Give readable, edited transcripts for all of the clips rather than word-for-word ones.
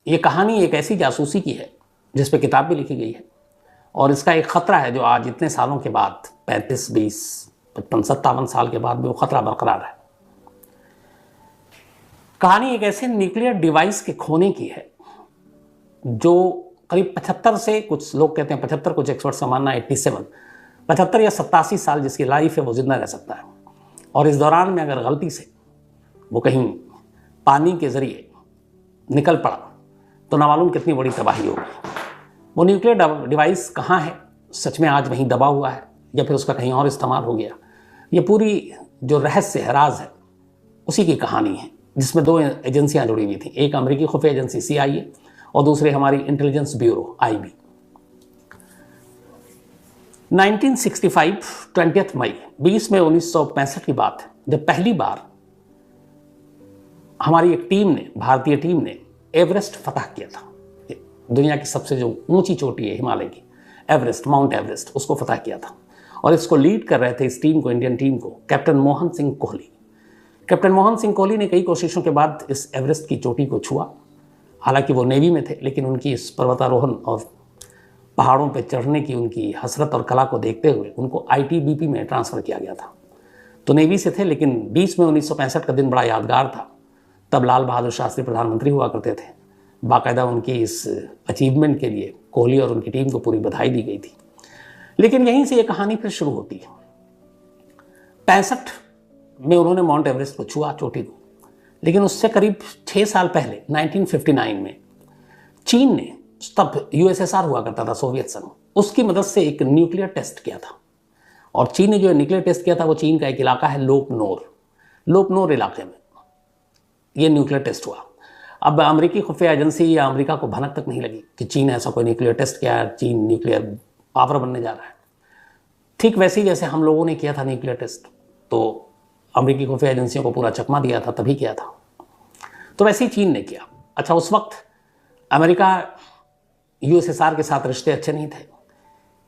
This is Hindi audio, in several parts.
ये कहानी एक ऐसी जासूसी की है जिस पे किताब भी लिखी गई है, और इसका एक खतरा है जो आज इतने सालों के बाद 35, 20, 55, 57 साल के बाद भी वो खतरा बरकरार है। कहानी एक ऐसे न्यूक्लियर डिवाइस के खोने की है जो करीब 75 से, कुछ लोग कहते हैं 75, कुछ एक्सपर्ट्स का मानना 87, 75 या 87 साल जिसकी लाइफ है वो जिंदा रह सकता है। और इस दौरान में अगर गलती से वो कहीं पानी के जरिए निकल पड़ा तो ना मालूम कितनी बड़ी तबाही होगी। वो न्यूक्लियर डिवाइस कहाँ है, सच में आज वहीं दबा हुआ है या फिर उसका कहीं और इस्तेमाल हो गया, ये पूरी जो रहस्य है, राज है, उसी की कहानी है जिसमें दो एजेंसियां जुड़ी हुई थी। एक अमेरिकी खुफिया एजेंसी CIA और दूसरी हमारी इंटेलिजेंस ब्यूरो IB। 1965 20 मई 20 मई 1965 की बात है जब पहली बार हमारी एक टीम ने, भारतीय टीम ने एवरेस्ट फतह किया था। दुनिया की सबसे जो ऊंची चोटी है हिमालय की, एवरेस्ट, माउंट एवरेस्ट, उसको फतह किया था। और इसको लीड कर रहे थे, इस टीम को, इंडियन टीम को, कैप्टन मोहन सिंह कोहली। कैप्टन मोहन सिंह कोहली ने कई कोशिशों के बाद इस एवरेस्ट की चोटी को छुआ। हालांकि वो नेवी में थे, लेकिन उनकी इस पर्वतारोहण और पहाड़ों पर चढ़ने की उनकी हसरत और कला को देखते हुए उनको ITBP में ट्रांसफ़र किया गया था। तो नेवी से थे, लेकिन 20 मई 1965 का दिन बड़ा यादगार था। तब लाल बहादुर शास्त्री प्रधानमंत्री हुआ करते थे। बाकायदा उनकी इस अचीवमेंट के लिए कोहली और उनकी टीम को पूरी बधाई दी गई थी। लेकिन यहीं से ये कहानी फिर शुरू होती है। 65 में उन्होंने माउंट एवरेस्ट को छुआ, चोटी को। लेकिन उससे करीब 6 साल पहले 1959 में चीन ने, तब USSR हुआ करता था, सोवियत संघ, उसकी मदद से एक न्यूक्लियर टेस्ट किया था। और चीन ने जो न्यूक्लियर टेस्ट किया था वो चीन का एक इलाका है लोपनोर इलाके में ये न्यूक्लियर टेस्ट हुआ। अब अमेरिकी खुफिया एजेंसी या अमेरिका को भनक तक नहीं लगी कि चीन ऐसा कोई न्यूक्लियर टेस्ट किया है, चीन न्यूक्लियर पावर बनने जा रहा है। ठीक वैसे ही जैसे हम लोगों ने किया था न्यूक्लियर टेस्ट, तो अमेरिकी खुफिया एजेंसियों को पूरा चकमा दिया था, तभी किया था। तो वैसे ही चीन ने किया। अच्छा, उस वक्त अमेरिका USSR के साथ रिश्ते अच्छे नहीं थे।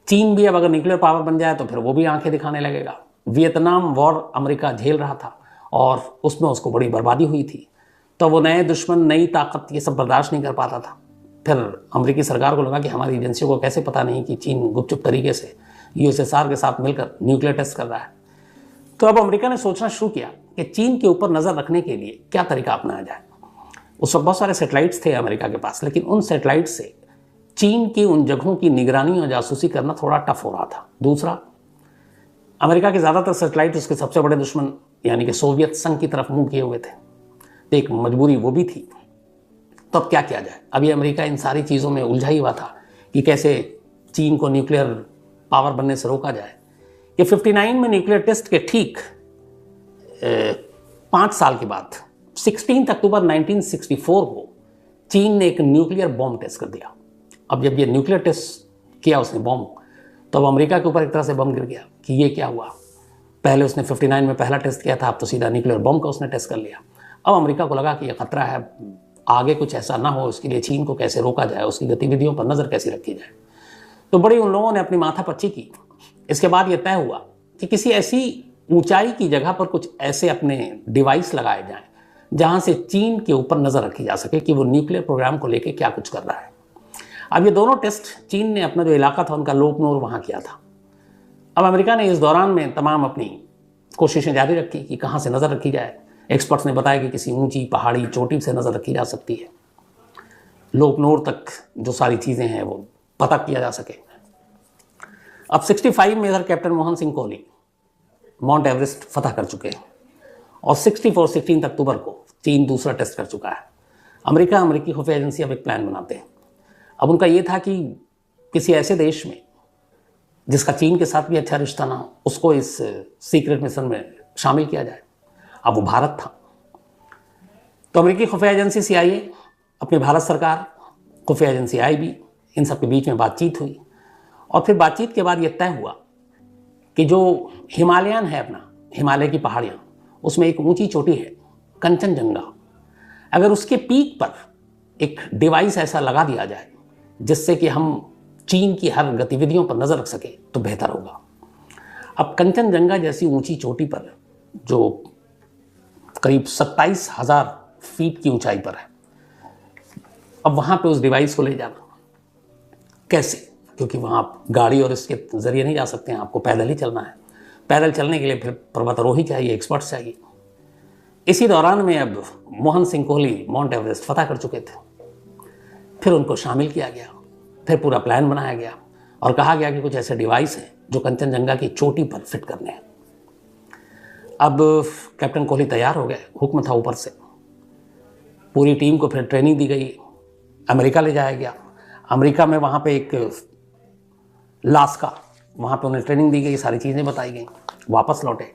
चीन भी अब अगर न्यूक्लियर पावर बन जाए तो फिर वो भी आंखें दिखाने लगेगा। वियतनाम वॉर अमेरिका झेल रहा था और उसमें उसको बड़ी बर्बादी हुई थी। तो वो नए दुश्मन, नई ताकत, ये सब बर्दाश्त नहीं कर पाता था। फिर अमेरिकी सरकार को लगा कि हमारी एजेंसियों को कैसे पता नहीं कि चीन गुपचुप तरीके से USSR के साथ मिलकर न्यूक्लियर टेस्ट कर रहा है। तो अब अमेरिका ने सोचना शुरू किया कि चीन के ऊपर नज़र रखने के लिए क्या तरीका अपनाया जाए। उस वक्त बहुत सारे सैटेलाइट्स थे अमेरिका के पास, लेकिन उन सैटेलाइट से चीन की उन जगहों की निगरानी और जासूसी करना थोड़ा टफ हो रहा था। दूसरा, अमेरिका के ज़्यादातर सैटेलाइट उसके सबसे बड़े दुश्मन यानी कि सोवियत संघ की तरफ मुंह किए हुए थे। तो एक मजबूरी वो भी थी। तो अब क्या किया जाए? अभी अमेरिका इन सारी चीज़ों में उलझा ही हुआ था कि कैसे चीन को न्यूक्लियर पावर बनने से रोका जाए। ये 59 में न्यूक्लियर टेस्ट के ठीक 5 साल के बाद 16 अक्टूबर 1964 को चीन ने एक न्यूक्लियर बॉम्ब टेस्ट कर दिया। अब जब ये न्यूक्लियर टेस्ट किया उसने बॉम्ब, तो अब अमेरिका के ऊपर एक तरह से बम गिर गया कि ये क्या हुआ। पहले उसने 59 में पहला टेस्ट किया था, अब तो सीधा न्यूक्लियर बॉम्ब का उसने टेस्ट कर लिया। अब अमेरिका को लगा कि ये खतरा है, आगे कुछ ऐसा ना हो, इसके लिए चीन को कैसे रोका जाए, उसकी गतिविधियों पर नज़र कैसे रखी जाए। तो बड़ी उन लोगों ने अपनी माथापच्ची की। इसके बाद ये तय हुआ कि किसी ऐसी ऊंचाई की जगह पर कुछ ऐसे अपने डिवाइस लगाए जाएं जहां से चीन के ऊपर नज़र रखी जा सके कि वो न्यूक्लियर प्रोग्राम को लेकर क्या कुछ कर रहा है। अब ये दोनों टेस्ट चीन ने अपना जो इलाका था उनका लोपनोर वहाँ किया था। अब अमेरिका ने इस दौरान में तमाम अपनी कोशिशें जारी रखी कि कहाँ से नज़र रखी जाए। एक्सपर्ट्स ने बताया कि किसी ऊंची पहाड़ी चोटी से नज़र रखी जा सकती है, लोपनोर तक जो सारी चीज़ें हैं वो पता किया जा सके। अब 65 में इधर captain Mohan Singh Kohli mount Everest फतह कर चुके हैं और 16 अक्टूबर को चीन दूसरा टेस्ट कर चुका है। अमेरिकी खुफिया एजेंसी अब एक प्लान बनाते हैं। अब उनका ये था कि किसी ऐसे देश में जिसका चीन के साथ भी अच्छा रिश्ता ना हो, उसको इस सीक्रेट मिशन में शामिल किया जाए। अब वो भारत था। तो अमेरिकी खुफिया एजेंसी CIA, अपनी भारत सरकार, खुफिया एजेंसी IB, इन सब के बीच में बातचीत हुई। और फिर बातचीत के बाद ये तय हुआ कि जो हिमालयन है, अपना हिमालय की पहाड़ियाँ, उसमें एक ऊंची चोटी है कंचनजंगा। अगर उसके पीक पर एक डिवाइस ऐसा लगा दिया जाए जिससे कि हम चीन की हर गतिविधियों पर नज़र रख सके तो बेहतर होगा। अब कंचनजंगा जैसी ऊंची चोटी पर, जो करीब 27,000 फीट की ऊंचाई पर है, अब वहाँ पे उस डिवाइस को ले जाना कैसे, क्योंकि वहाँ आप गाड़ी और इसके ज़रिए नहीं जा सकते हैं, आपको पैदल ही चलना है। पैदल चलने के लिए फिर पर्वतारोही चाहिए, एक्सपर्ट्स चाहिए। इसी दौरान में अब मोहन सिंह कोहली माउंट एवरेस्ट फतह कर चुके थे। फिर उनको शामिल किया गया, फिर पूरा प्लान बनाया गया और कहा गया कि कुछ ऐसे डिवाइस हैं जो कंचनजंगा की चोटी पर फिट करने हैं। अब कैप्टन कोहली तैयार हो गए, हुक्म था ऊपर से। पूरी टीम को फिर ट्रेनिंग दी गई, अमेरिका ले जाया गया। अमेरिका में वहाँ पे एक लास्का, वहाँ पे उन्हें ट्रेनिंग दी गई, सारी चीज़ें बताई गई, वापस लौटे।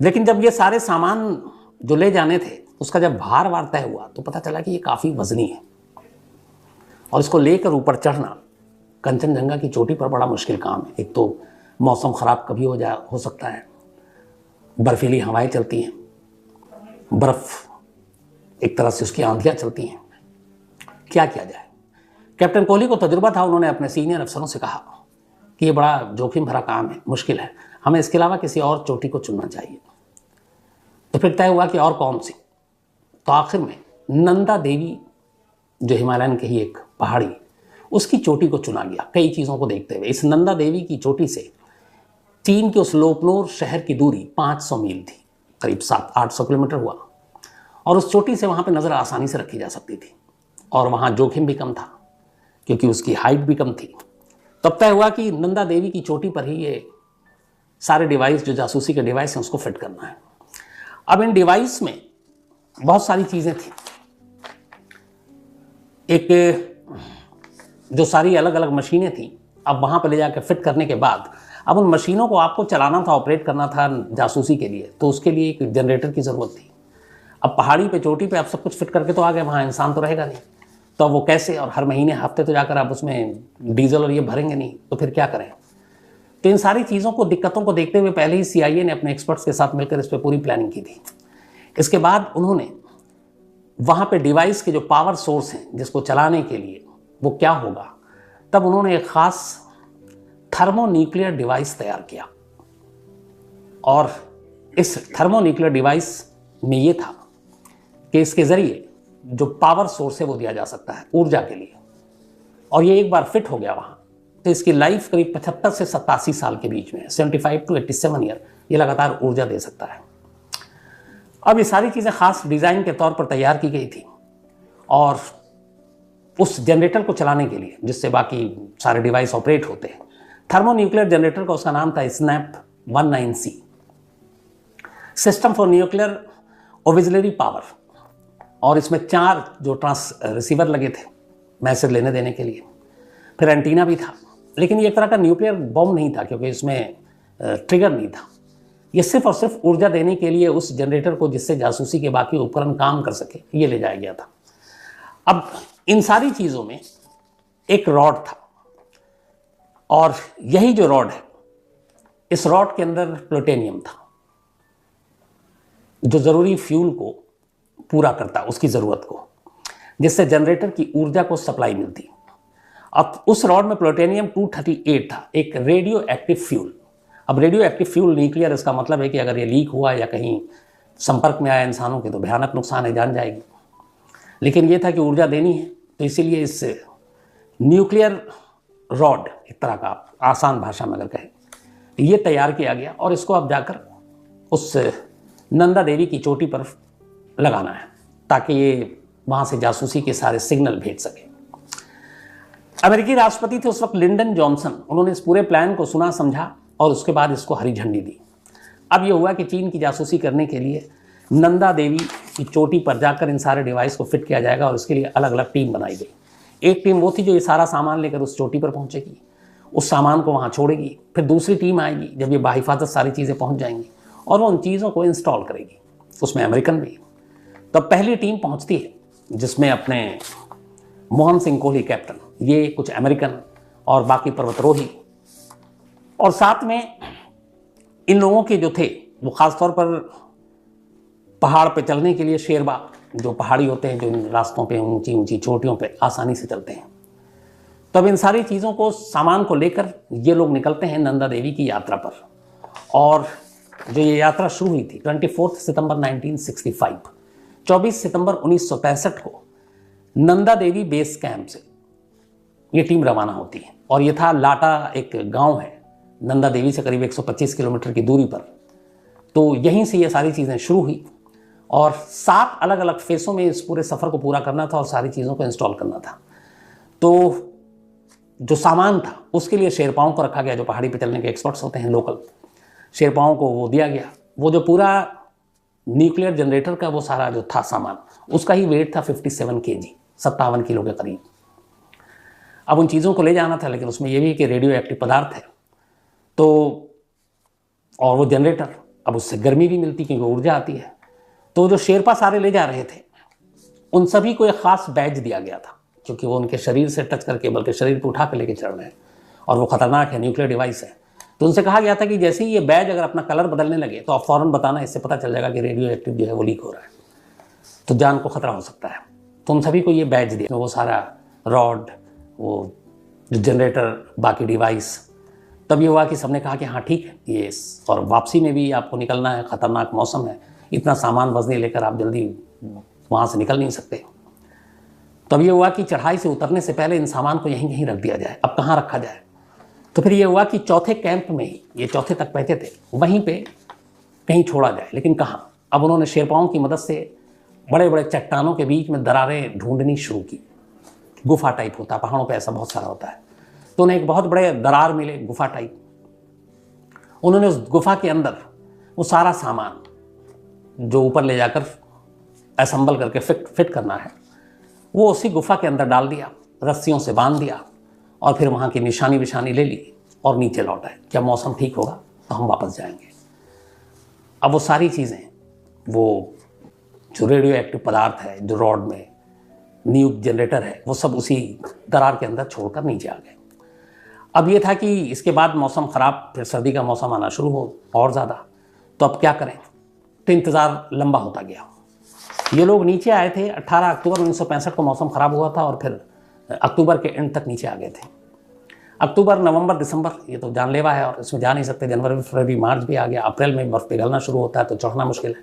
लेकिन जब ये सारे सामान जो ले जाने थे उसका जब भार वार तय हुआ तो पता चला कि ये काफ़ी वजनी है और इसको लेकर ऊपर चढ़ना कंचनजंगा की चोटी पर बड़ा मुश्किल काम है। एक तो मौसम ख़राब कभी हो सकता है, बर्फीली हवाएं चलती हैं, बर्फ़ एक तरह से उसकी आंधियाँ चलती हैं, क्या किया जाए। कैप्टन कोहली को तजुर्बा था, उन्होंने अपने सीनियर अफसरों से कहा कि ये बड़ा जोखिम भरा काम है, मुश्किल है, हमें इसके अलावा किसी और चोटी को चुनना चाहिए। तो फिर तय हुआ कि और कौन सी। तो आखिर में नंदा देवी, जो हिमालयन की ही एक पहाड़ी, उसकी चोटी को चुना गया कई चीज़ों को देखते हुए। इस नंदा देवी की चोटी से चीन के उस लोपनोर शहर की दूरी 500 मील थी, करीब 700-800 किलोमीटर हुआ, और उस चोटी से वहाँ पे नज़र आसानी से रखी जा सकती थी और वहाँ जोखिम भी कम था क्योंकि उसकी हाइट भी कम थी। तब तय हुआ कि नंदा देवी की चोटी पर ही ये सारे डिवाइस, जो जासूसी के डिवाइस हैं, उसको फिट करना है। अब इन डिवाइस में बहुत सारी चीज़ें थी। एक जो सारी अलग अलग मशीनें थी, अब वहाँ पर ले जाकर फिट करने के बाद अब उन मशीनों को आपको चलाना था, ऑपरेट करना था जासूसी के लिए, तो उसके लिए एक जनरेटर की ज़रूरत थी। अब पहाड़ी पे, चोटी पे आप सब कुछ फिट करके तो आ गए, वहाँ इंसान तो रहेगा नहीं, तो वो कैसे, और हर महीने हफ्ते तो जाकर आप उसमें डीजल और ये भरेंगे नहीं, तो फिर क्या करें। तो इन सारी चीज़ों को, दिक्कतों को देखते हुए पहले ही CIA ने अपने एक्सपर्ट्स के साथ मिलकर इस पर पूरी प्लानिंग की थी। इसके बाद उन्होंने वहाँ पे डिवाइस के जो पावर सोर्स हैं जिसको चलाने के लिए वो क्या होगा, तब उन्होंने एक ख़ास थर्मोन्यूक्लियर डिवाइस तैयार किया। और इस थर्मोन्यूक्लियर डिवाइस में ये था कि इसके ज़रिए जो पावर सोर्स है वो दिया जा सकता है ऊर्जा के लिए, और ये एक बार फिट हो गया वहाँ तो इसकी लाइफ करीब 75 से 87 साल के बीच में, 75 to 87 ईयर, ये लगातार ऊर्जा दे सकता है। अब ये सारी चीज़ें ख़ास डिज़ाइन के तौर पर तैयार की गई थी और उस जनरेटर को चलाने के लिए, जिससे बाकी सारे डिवाइस ऑपरेट होते हैं, थर्मोन्यूक्लियर जनरेटर का उसका नाम था snap 19C, system for nuclear auxiliary power. और इसमें 4 जो रिसीवर लगे थे मैसेज लेने देने के लिए, फिर एंटीना भी था। लेकिन ये एक तरह का न्यूक्लियर बॉम्ब नहीं था क्योंकि इसमें ट्रिगर नहीं था, ये सिर्फ और सिर्फ ऊर्जा देने के लिए उस जनरेटर को, जिससे जासूसी के बाकी उपकरण काम कर सके, ये ले जाया गया था। अब इन सारी चीज़ों में एक रॉड था, और यही जो रॉड है, इस रॉड के अंदर प्लूटोनियम था जो ज़रूरी फ्यूल को पूरा करता, उसकी ज़रूरत को, जिससे जनरेटर की ऊर्जा को सप्लाई मिलती। अब उस रॉड में प्लूटोनियम 238 था, एक रेडियो एक्टिव फ्यूल। अब रेडियो एक्टिव फ्यूल न्यूक्लियर, इसका मतलब है कि अगर ये लीक हुआ या कहीं संपर्क में आया इंसानों के तो भयानक नुकसान है, जान जाएगी। लेकिन ये था कि ऊर्जा देनी है, तो इसीलिए इस न्यूक्लियर रॉड, एक तरह का आसान भाषा में अगर कहें, ये तैयार किया गया और इसको अब जाकर उस नंदा देवी की चोटी पर लगाना है ताकि ये वहाँ से जासूसी के सारे सिग्नल भेज सके। अमेरिकी राष्ट्रपति थे उस वक्त लिंडन जॉनसन, उन्होंने इस पूरे प्लान को सुना, समझा और उसके बाद इसको हरी झंडी दी। अब ये हुआ कि चीन की जासूसी करने के लिए नंदा देवी की चोटी पर जाकर इन सारे डिवाइस को फिट किया जाएगा और उसके लिए अलग अलग टीम बनाई गई। एक टीम वो थी जो ये सारा सामान लेकर उस चोटी पर पहुंचेगी, उस सामान को वहाँ छोड़ेगी, फिर दूसरी टीम आएगी जब ये बाहिफाजत सारी चीज़ें पहुँच जाएंगी और वो उन चीज़ों को इंस्टॉल करेगी, उसमें अमेरिकन भी। तब पहली टीम पहुँचती है जिसमें अपने मोहन सिंह कोहली कैप्टन, ये कुछ अमेरिकन और बाकी पर्वतारोही, और साथ में इन लोगों के जो थे वो ख़ासतौर पर पहाड़ पे चलने के लिए शेरबा, जो पहाड़ी होते हैं जो इन रास्तों पे, ऊंची ऊंची चोटियों पे आसानी से चलते हैं। तब इन सारी चीज़ों को, सामान को लेकर ये लोग निकलते हैं नंदा देवी की यात्रा पर। और जो ये यात्रा शुरू हुई थी 24 सितंबर 1965, 24 सितंबर 1965 को नंदा देवी बेस कैंप से ये टीम रवाना होती है और ये था लाटा, एक गांव है नंदा देवी से करीब 125 किलोमीटर की दूरी पर। तो यहीं से ये सारी चीज़ें शुरू हुई और 7 अलग अलग फेसों में इस पूरे सफ़र को पूरा करना था और सारी चीज़ों को इंस्टॉल करना था। तो जो सामान था उसके लिए शेरपाओं को रखा गया, जो पहाड़ी पे चलने के एक्सपर्ट्स होते हैं लोकल, शेरपाओं को वो दिया गया। वो जो पूरा न्यूक्लियर जनरेटर का वो सारा जो था सामान, उसका ही वेट था 57 kg, 57 किलो के करीब। अब उन चीज़ों को ले जाना था, लेकिन उसमें ये भी कि रेडियो एक्टिव पदार्थ है तो, और वो जनरेटर, अब उससे गर्मी भी मिलती क्योंकि ऊर्जा आती है। तो जो शेरपा सारे ले जा रहे थे उन सभी को एक ख़ास बैज दिया गया था, क्योंकि वो उनके शरीर से टच करके, बल्कि शरीर पर उठा कर लेके चल रहे हैं और वो ख़तरनाक है, न्यूक्लियर डिवाइस है। तो उनसे कहा गया था कि जैसे ही ये बैज अगर अपना कलर बदलने लगे तो आप फ़ौरन बताना, इससे पता चल जाएगा कि रेडियो एक्टिव जो है वो लीक हो रहा है, तो जान को खतरा हो सकता है। तो उन सभी को ये बैज दिया, वो सारा रॉड, वो जो जनरेटर, बाकी डिवाइस। तब ये हुआ कि सबने कहा कि हाँ ठीक है ये, और वापसी में भी आपको निकलना है, ख़तरनाक मौसम है, इतना सामान वजनी लेकर आप जल्दी वहाँ से निकल नहीं सकते। तब ये हुआ कि चढ़ाई से उतरने से पहले इन सामान को यहीं कहीं रख दिया जाए। अब कहाँ रखा जाए? तो फिर ये हुआ कि चौथे कैंप में ही, ये चौथे तक पहुँचे थे, वहीं पे कहीं छोड़ा जाए, लेकिन कहाँ? अब उन्होंने शेरपाओं की मदद से बड़े बड़े चट्टानों के बीच में दरारें ढूंढनी शुरू की। गुफा टाइप होता है, पहाड़ों पे ऐसा बहुत सारा होता है। तो उन्हें एक बहुत बड़े दरार मिले, गुफा टाइप। उन्होंने उस गुफा के अंदर वो सारा सामान जो ऊपर ले जाकर असेंबल करके फिट करना है, वो उसी गुफा के अंदर डाल दिया, रस्सियों से बांध दिया और फिर वहाँ की निशानी विशानी ले ली और नीचे लौट आए। जब मौसम ठीक होगा तो हम वापस जाएंगे। अब वो सारी चीज़ें, वो जो रेडियो एक्टिव पदार्थ है, जो रॉड में न्यूक जनरेटर है, वो सब उसी दरार के अंदर छोड़कर नीचे आ गए। अब ये था कि इसके बाद मौसम ख़राब, फिर सर्दी का मौसम आना शुरू हो और ज़्यादा, तो अब क्या करें? तो इंतज़ार लंबा होता गया। ये लोग नीचे आए थे 18 अक्टूबर 1965 को, मौसम ख़राब हुआ था और फिर अक्टूबर के एंड तक नीचे आ गए थे। अक्टूबर, नवंबर, दिसंबर, ये तो जानलेवा है और इसमें जा नहीं सकते। जनवरी, फरवरी, मार्च भी आ गया। अप्रैल में बर्फ़ पिघलना शुरू होता है तो चढ़ना मुश्किल है।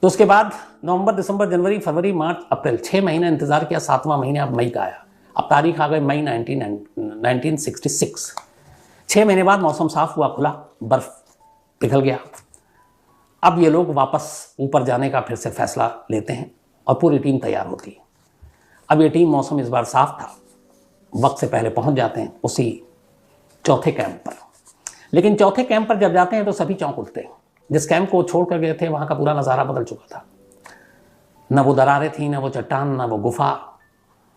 तो उसके बाद नवंबर, दिसंबर, जनवरी, फरवरी, मार्च, अप्रैल, 6 महीने इंतज़ार किया। 7वां महीने अब मई का आया। अब तारीख आ गई मई 1966। 6 महीने बाद मौसम साफ हुआ, खुला, बर्फ़ पिघल गया। अब ये लोग वापस ऊपर जाने का फिर से फैसला लेते हैं और पूरी टीम तैयार होती है। अब ये टीम, मौसम इस बार साफ था, वक्त से पहले पहुंच जाते हैं उसी चौथे कैंप पर। लेकिन चौथे कैंप पर जब जाते हैं तो सभी चौंक उठते हैं। जिस कैंप को छोड़ कर गए थे वहाँ का पूरा नज़ारा बदल चुका था। न वो दरारें थी, न वो चट्टान, न वो गुफा,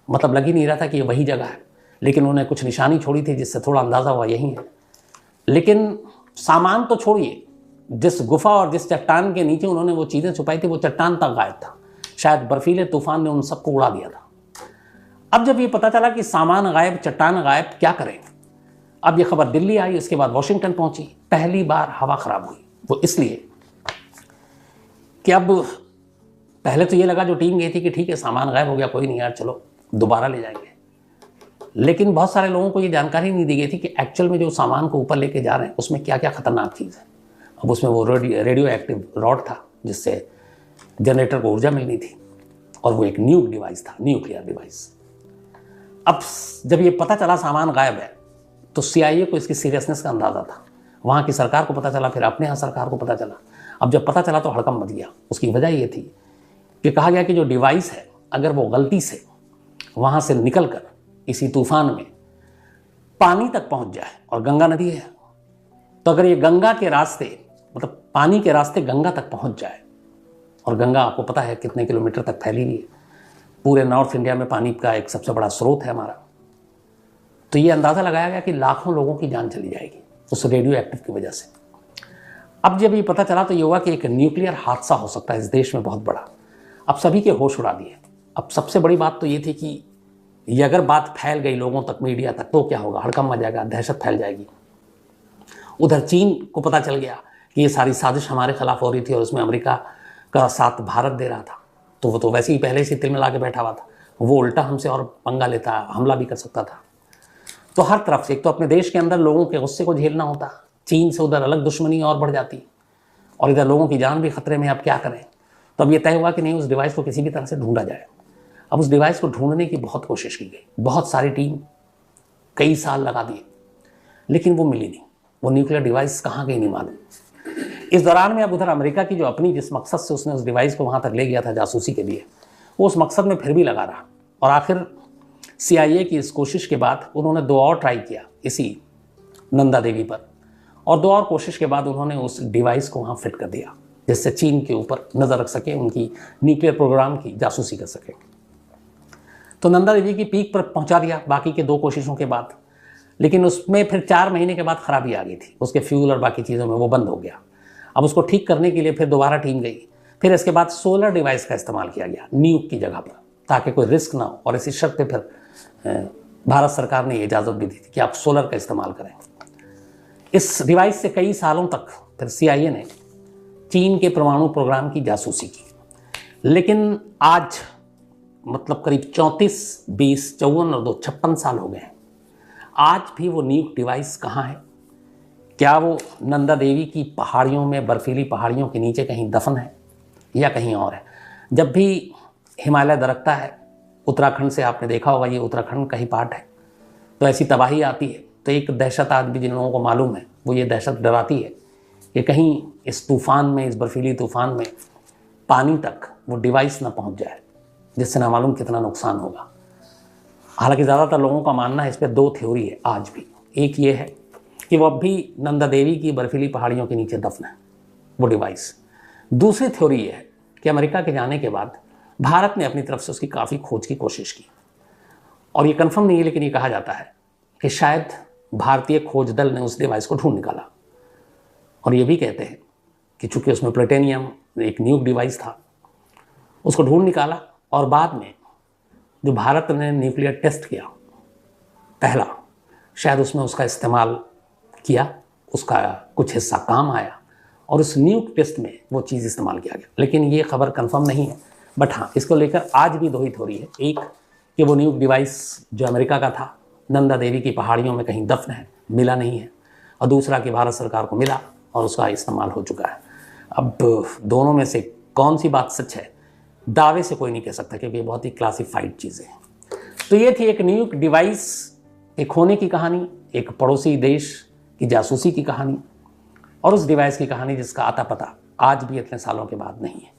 मतलब लग ही नहीं रहा था कि ये वही जगह है। लेकिन उन्होंने कुछ निशानी छोड़ी थी जिससे थोड़ा अंदाज़ा हुआ यही है। लेकिन सामान तो छोड़िए, जिस गुफा और जिस चट्टान के नीचे उन्होंने वो चीज़ें छुपाई थी, वो चट्टान तक गायब था। शायद बर्फीले तूफान ने उन सबको उड़ा दिया था। अब जब ये पता चला कि सामान गायब, चट्टान गायब, क्या करें? अब ये खबर दिल्ली आई, इसके बाद वॉशिंगटन पहुंची। पहली बार हवा खराब हुई, वो इसलिए कि अब पहले तो ये लगा जो टीम गई थी कि ठीक है सामान गायब हो गया, कोई नहीं यार, चलो दोबारा ले जाएंगे। लेकिन बहुत सारे लोगों को ये जानकारी नहीं दी गई थी कि एक्चुअल में जो सामान को ऊपर लेके जा रहे हैं उसमें क्या क्या खतरनाक चीज़ है। अब उसमें वो रेडियो एक्टिव रॉड था जिससे जनरेटर को ऊर्जा मिलनी थी, और वो एक न्यूक डिवाइस था, न्यूक्लियर डिवाइस। अब जब ये पता चला सामान गायब है तो CIA को इसकी सीरियसनेस का अंदाज़ा था। वहाँ की सरकार को पता चला, फिर अपने यहाँ सरकार को पता चला। अब जब पता चला तो हड़कंप मच गया। उसकी वजह ये थी कि कहा गया कि जो डिवाइस है, अगर वो गलती से वहाँ से निकल कर इसी तूफान में पानी तक पहुँच जाए, और गंगा नदी है, तो अगर ये गंगा के रास्ते, मतलब पानी के रास्ते गंगा तक पहुँच जाए, और गंगा आपको पता है कितने किलोमीटर तक फैली हुई है, पूरे नॉर्थ इंडिया में पानी का एक सबसे बड़ा स्रोत है हमारा, तो ये अंदाज़ा लगाया गया कि लाखों लोगों की जान चली जाएगी उस रेडियो एक्टिव की वजह से। अब जब ये पता चला तो ये हुआ कि एक न्यूक्लियर हादसा हो सकता है इस देश में बहुत बड़ा। अब सभी के होश उड़ा दिए। अब सबसे बड़ी बात तो ये थी कि ये अगर बात फैल गई लोगों तक, मीडिया तक, तो क्या होगा? हड़कंप मच जाएगा, दहशत फैल जाएगी। उधर चीन को पता चल गया कि ये सारी साजिश हमारे खिलाफ हो रही थी और उसमें अमेरिका का साथ भारत दे रहा था, तो वो तो वैसे ही पहले से तिल मिला के बैठा हुआ था। वो उल्टा हमसे और पंगा लेता, हमला भी कर सकता था। तो हर तरफ से, एक तो अपने देश के अंदर लोगों के गुस्से को झेलना होता, चीन से उधर अलग दुश्मनी और बढ़ जाती, और इधर लोगों की जान भी खतरे में। अब क्या करें? तो अब ये तय हुआ कि नहीं, उस डिवाइस को किसी भी तरह से ढूंढा जाए। अब उस डिवाइस को ढूंढने की बहुत कोशिश की गई, बहुत सारी टीम, कई साल लगा दिए, लेकिन वो मिली नहीं। वो न्यूक्लियर डिवाइस कहाँ गई नहीं मालूम। इस दौरान में अब उधर अमेरिका की जो अपनी जिस मकसद से उसने उस डिवाइस को वहाँ तक ले गया था जासूसी के लिए, वो उस मकसद में फिर भी लगा रहा। और आखिर CIA की इस कोशिश के बाद उन्होंने 2 और ट्राई किया इसी नंदा देवी पर, और 2 और कोशिश के बाद उन्होंने उस डिवाइस को वहाँ फिट कर दिया, जिससे चीन के ऊपर नज़र रख सके, उनकी न्यूक्लियर प्रोग्राम की जासूसी कर सके। तो नंदा देवी की पीक पर पहुँचा दिया बाकी के 2 कोशिशों के बाद, लेकिन उसमें फिर 4 महीने के बाद खराबी आ गई थी, उसके फ्यूल और बाकी चीज़ों में वो बंद हो गया। अब उसको ठीक करने के लिए फिर दोबारा टीम गई। फिर इसके बाद सोलर डिवाइस का इस्तेमाल किया गया न्यूक की जगह पर, ताकि कोई रिस्क ना हो। और इसी शर्त पे फिर भारत सरकार ने इजाज़त भी दी थी कि आप सोलर का इस्तेमाल करें। इस डिवाइस से कई सालों तक फिर CIA ने चीन के परमाणु प्रोग्राम की जासूसी की। लेकिन आज मतलब करीब 34, 20, 54 और 2 56 साल हो गए हैं, आज भी वो न्यूक डिवाइस कहाँ है? क्या वो नंदा देवी की पहाड़ियों में, बर्फीली पहाड़ियों के नीचे कहीं दफन है या कहीं और है? जब भी हिमालय दरकता है, उत्तराखंड से आपने देखा होगा, ये उत्तराखंड का ही पार्ट है, तो ऐसी तबाही आती है तो एक दहशत आज भी जिन लोगों को मालूम है, वो ये दहशत डराती है कि कहीं इस तूफ़ान में, इस बर्फीली तूफ़ान में पानी तक वो डिवाइस ना पहुंच जाए, जिससे ना मालूम कितना नुकसान होगा। हालांकि ज़्यादातर लोगों का मानना है, इस पर 2 थ्योरी है आज भी। एक ये है कि वो अब भी नंदा देवी की बर्फीली पहाड़ियों के नीचे दफन है वो डिवाइस। दूसरी थ्योरी ये है कि अमेरिका के जाने के बाद भारत ने अपनी तरफ से उसकी काफ़ी खोज की कोशिश की, और ये कंफर्म नहीं है, लेकिन ये कहा जाता है कि शायद भारतीय खोज दल ने उस डिवाइस को ढूंढ निकाला। और ये भी कहते हैं कि चूंकि उसमें प्लूटोनियम, एक न्यूक डिवाइस था, उसको ढूंढ निकाला, और बाद में जो भारत ने न्यूक्लियर टेस्ट किया पहला, शायद उसमें उसका इस्तेमाल किया, उसका कुछ हिस्सा काम आया, और उस न्यूक टेस्ट में वो चीज़ इस्तेमाल किया गया। लेकिन ये खबर कंफर्म नहीं है, बट हाँ, इसको लेकर आज भी 2 ही थ्योरी है। एक कि वो न्यूक डिवाइस जो अमेरिका का था, नंदा देवी की पहाड़ियों में कहीं दफन है, मिला नहीं है, और दूसरा कि भारत सरकार को मिला और उसका इस्तेमाल हो चुका है। अब दोनों में से कौन सी बात सच है, दावे से कोई नहीं कह सकता, क्योंकि ये बहुत ही क्लासिफाइड चीज़ें हैं। तो ये थी एक न्यूक डिवाइस के खोने की कहानी, एक पड़ोसी देश की जासूसी की कहानी, और उस डिवाइस की कहानी जिसका आता पता आज भी इतने सालों के बाद नहीं है।